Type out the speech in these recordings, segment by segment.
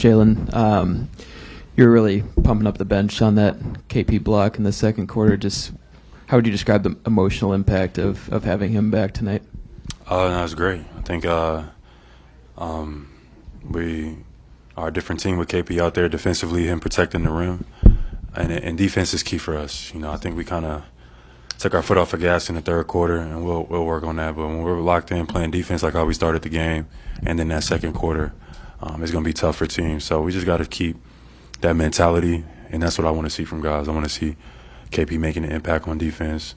Jaylen, you were really pumping up the bench on that KP block in the second quarter. Just how would you describe the emotional impact of having him back tonight? That was great. I think we are a different team with KP out there defensively, him protecting the rim. And defense is key for us. I think we kind of took our foot off the gas in the third quarter, and we'll work on that. But when we're locked in playing defense like how we started the game, and then that second quarter, it's going to be tough for teams. So we just got to keep that mentality, and that's what I want to see from guys. I want to see KP making an impact on defense.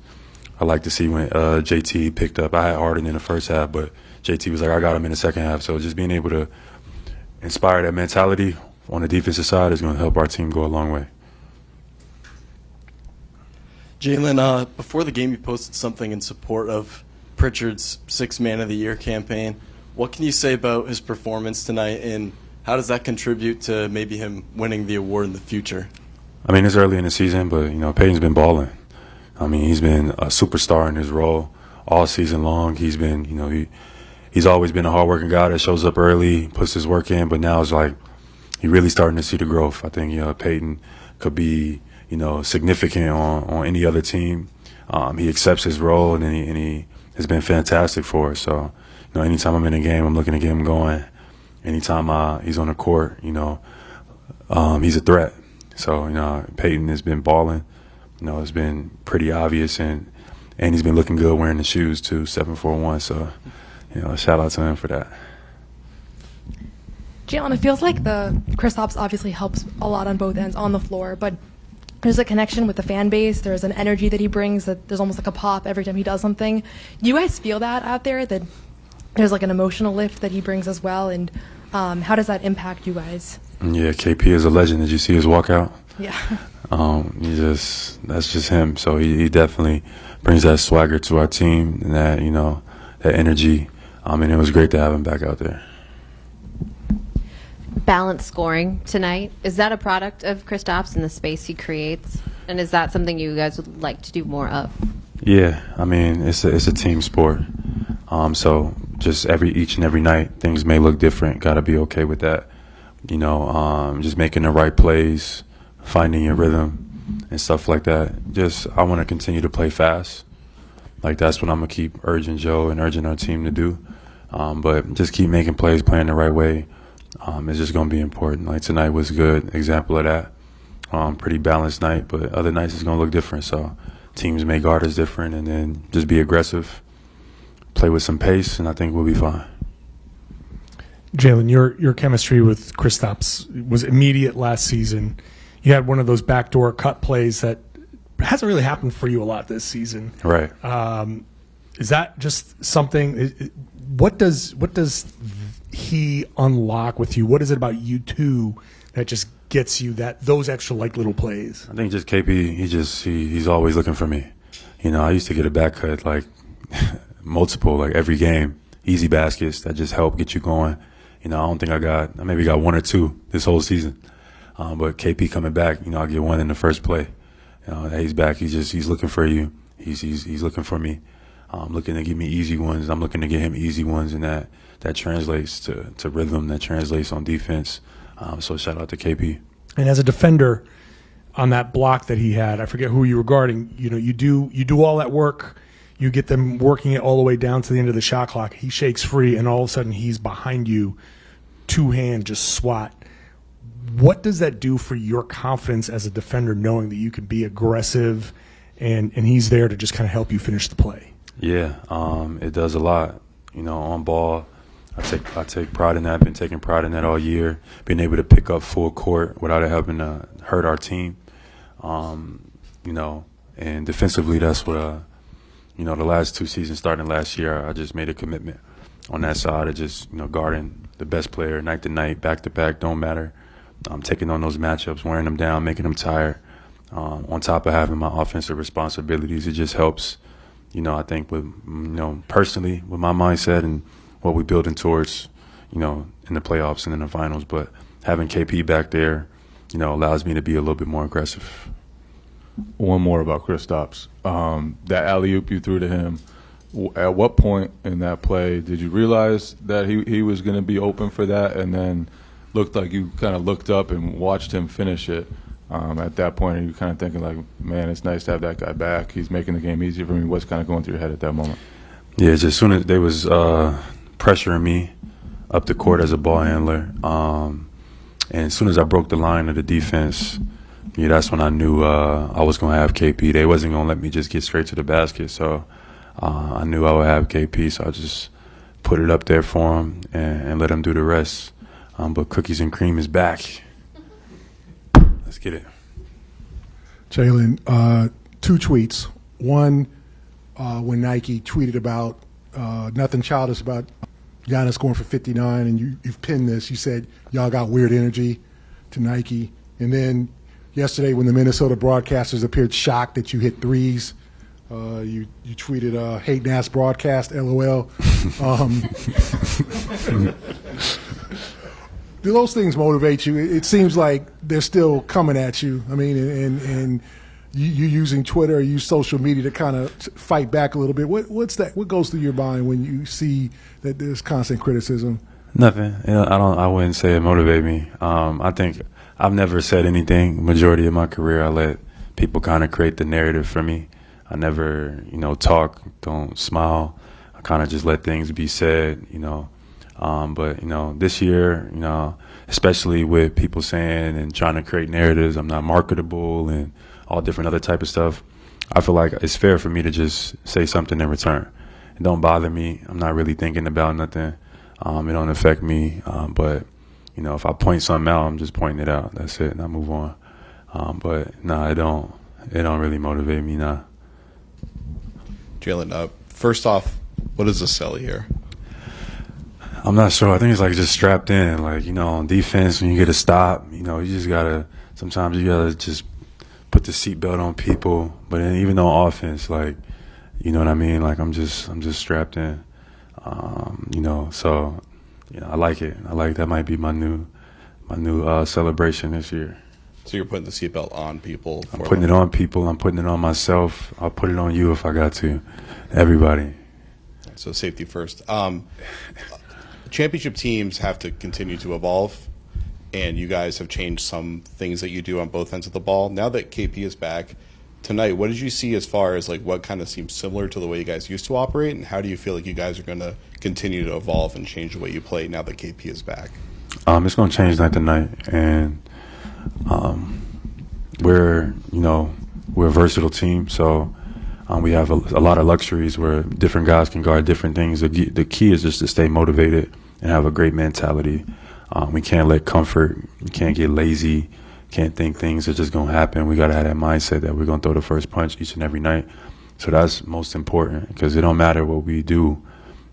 I like to see when JT picked up. I had Harden in the first half, but JT was like, I got him in the second half. So just being able to inspire that mentality on the defensive side is going to help our team go a long way. Jaylen, before the game you posted something in support of Pritchard's Sixth Man of the Year campaign. What can you say about his performance tonight, and how does that contribute to maybe him winning the award in the future? I mean, it's early in the season, but, Peyton's been balling. I mean, he's been a superstar in his role all season long. He's been, he's always been a hardworking guy that shows up early, puts his work in, but now it's like you're really starting to see the growth. I think, Peyton could be, significant on any other team. He accepts his role, and he has been fantastic for us. So, anytime I'm in a game, I'm looking to get him going. Anytime he's on the court, he's a threat. So, Peyton has been balling. It's been pretty obvious, and he's been looking good wearing the shoes too, 741. So, shout out to him for that. Jaylen, it feels like the Kristaps obviously helps a lot on both ends on the floor, but there's a connection with the fan base. There's an energy that he brings that there's almost like a pop every time he does something. Do you guys feel that out there, that there's like an emotional lift that he brings as well? And how does that impact you guys? Yeah, KP is a legend. Did you see his walkout? Yeah. That's just him. So he definitely brings that swagger to our team and that, that energy. And it was great to have him back out there. Balanced scoring tonight, is that a product of Kristaps and the space he creates? And is that something you guys would like to do more of? Yeah, I mean, it's a team sport. So just each and every night, things may look different. Got to be okay with that. Just making the right plays, finding your rhythm and stuff like that. I want to continue to play fast. Like, that's what I'm going to keep urging Joe and urging our team to do. But just keep making plays, playing the right way. It's just going to be important. Like, tonight was a good example of that. Pretty balanced night, but other nights it's going to look different. So teams may guard us different, and then just be aggressive, play with some pace, and I think we'll be fine. Jaylen, your chemistry with Kristaps was immediate last season. You had one of those backdoor cut plays that hasn't really happened for you a lot this season. Right. Is that just something? What does he unlock with you? What is it about you two that just gets you those extra little plays? I think just KP. He's always looking for me. I used to get a back cut multiple every game, easy baskets that just help get you going. I don't think I maybe got one or two this whole season. But KP coming back, I'll get one in the first play. He's back. He's looking for you. He's looking for me. Looking to give me easy ones. I'm looking to get him easy ones, and that translates to rhythm. That translates on defense. So shout out to KP. And as a defender, on that block that he had, I forget who you were guarding. You do all that work. You get them working it all the way down to the end of the shot clock. He shakes free, and all of a sudden he's behind you, two-hand just swat. What does that do for your confidence as a defender, knowing that you can be aggressive and he's there to just kind of help you finish the play? Yeah, it does a lot. On ball, I take pride in that. I've been taking pride in that all year, being able to pick up full court without it having to hurt our team. And defensively, that's what, the last two seasons starting last year, I just made a commitment on that side of just, guarding the best player night to night, back to back, don't matter. Taking on those matchups, wearing them down, making them tired. On top of having my offensive responsibilities, it just helps, I think with, personally with my mindset and what we're building towards, in the playoffs and in the finals. But having KP back there, allows me to be a little bit more aggressive. One more about Kristaps. That alley-oop you threw to him, at what point in that play did you realize that he was going to be open for that? And then looked like you kind of looked up and watched him finish it. At that point, and you kind of thinking like, man, it's nice to have that guy back. He's making the game easier for me. What's kind of going through your head at that moment? Yeah, just as soon as they was pressuring me up the court as a ball handler, and as soon as I broke the line of the defense, yeah, that's when I knew I was going to have KP. They wasn't going to let me just get straight to the basket, so I knew I would have KP, so I just put it up there for him and let him do the rest. But Cookies and Cream is back. Let's get it. Jaylen, 2 tweets. One, when Nike tweeted about nothing childish about Giannis going for 59, and you've pinned this. You said y'all got weird energy to Nike. And then yesterday when the Minnesota broadcasters appeared shocked that you hit threes, you tweeted, hating ass broadcast, LOL. Do those things motivate you? It seems like they're still coming at you. I mean, and you using Twitter, you use social media to kind of fight back a little bit. What's that? What goes through your mind when you see that there's constant criticism? Nothing. I wouldn't say it motivate me. I think I've never said anything. Majority of my career, I let people kind of create the narrative for me. I never, talk, don't smile. I kind of just let things be said, But, this year, especially with people saying and trying to create narratives, I'm not marketable and all different other type of stuff, I feel like it's fair for me to just say something in return. It don't bother me. I'm not really thinking about nothing. It don't affect me. But, if I point something out, I'm just pointing it out. That's it, and I move on. But, no, it don't really motivate me, nah. Jaylen, first off, what is the celly here? I'm not sure. I think it's like just strapped in. Like, on defense, when you get a stop, you just sometimes you gotta just put the seatbelt on people. But then even on offense, like, you know what I mean? Like, I'm just strapped in. So, I like it. I like that might be my new celebration this year. So you're putting the seatbelt on people? I'm putting it on people. I'm putting it on myself. I'll put it on you if I got to. Everybody. So safety first. Championship teams have to continue to evolve, and you guys have changed some things that you do on both ends of the ball. Now that KP is back tonight, what did you see as far as like what kind of seems similar to the way you guys used to operate, and how do you feel like you guys are going to continue to evolve and change the way you play now that KP is back? It's going to change night to night, and we're a versatile team, so we have a lot of luxuries where different guys can guard different things. The key is just to stay motivated and have a great mentality. We can't let comfort, we can't get lazy, can't think things are just going to happen. We got to have that mindset that we're going to throw the first punch each and every night. So that's most important, because it don't matter what we do.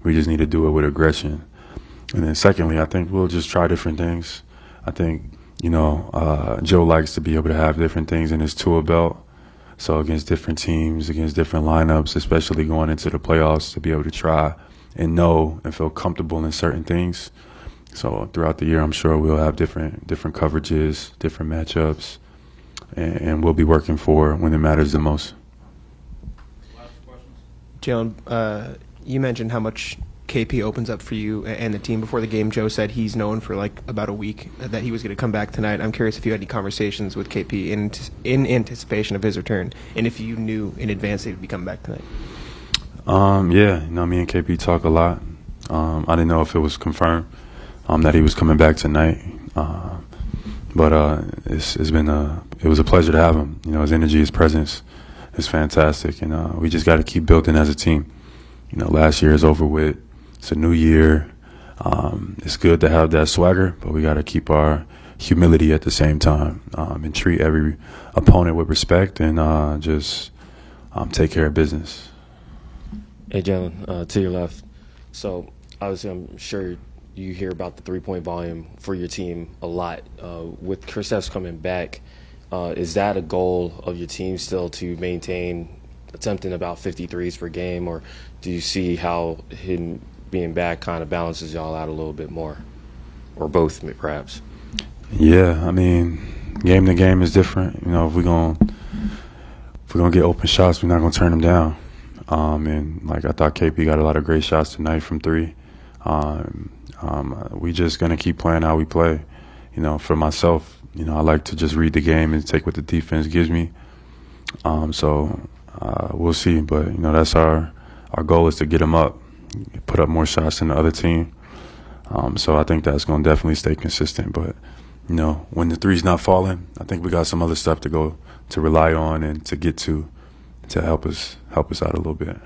We just need to do it with aggression. And then secondly, I think we'll just try different things. I think, Joe likes to be able to have different things in his tool belt. So against different teams, against different lineups, especially going into the playoffs, to be able to try and know and feel comfortable in certain things. So throughout the year, I'm sure we'll have different coverages, different matchups, and we'll be working for when it matters the most. Jaylen, you mentioned how much KP opens up for you and the team before the game. Joe said he's known for like about a week that he was going to come back tonight. I'm curious if you had any conversations with KP in anticipation of his return, and if you knew in advance that he would be coming back tonight. Yeah, me and KP talk a lot. I didn't know if it was confirmed that he was coming back tonight, but it was a pleasure to have him. His energy, his presence is fantastic, and we just got to keep building as a team. Last year is over with. It's a new year. It's good to have that swagger, but we got to keep our humility at the same time, and treat every opponent with respect, and just take care of business. Hey, Jaylen, to your left. So obviously, I'm sure you hear about the three-point volume for your team a lot. With Kristaps coming back, is that a goal of your team still to maintain attempting about 53s per game, or do you see how him being back kind of balances y'all out a little bit more, or both perhaps? Yeah, I mean, game to game is different. If we're gonna get open shots, we're not gonna turn them down. And like I thought, KP got a lot of great shots tonight from three. We just gonna keep playing how we play, for myself, I like to just read the game and take what the defense gives me. So we'll see. But, that's our goal is to get them up, put up more shots than the other team. So I think that's going to definitely stay consistent. But, when the three's not falling, I think we got some other stuff to rely on and to get to help us out a little bit.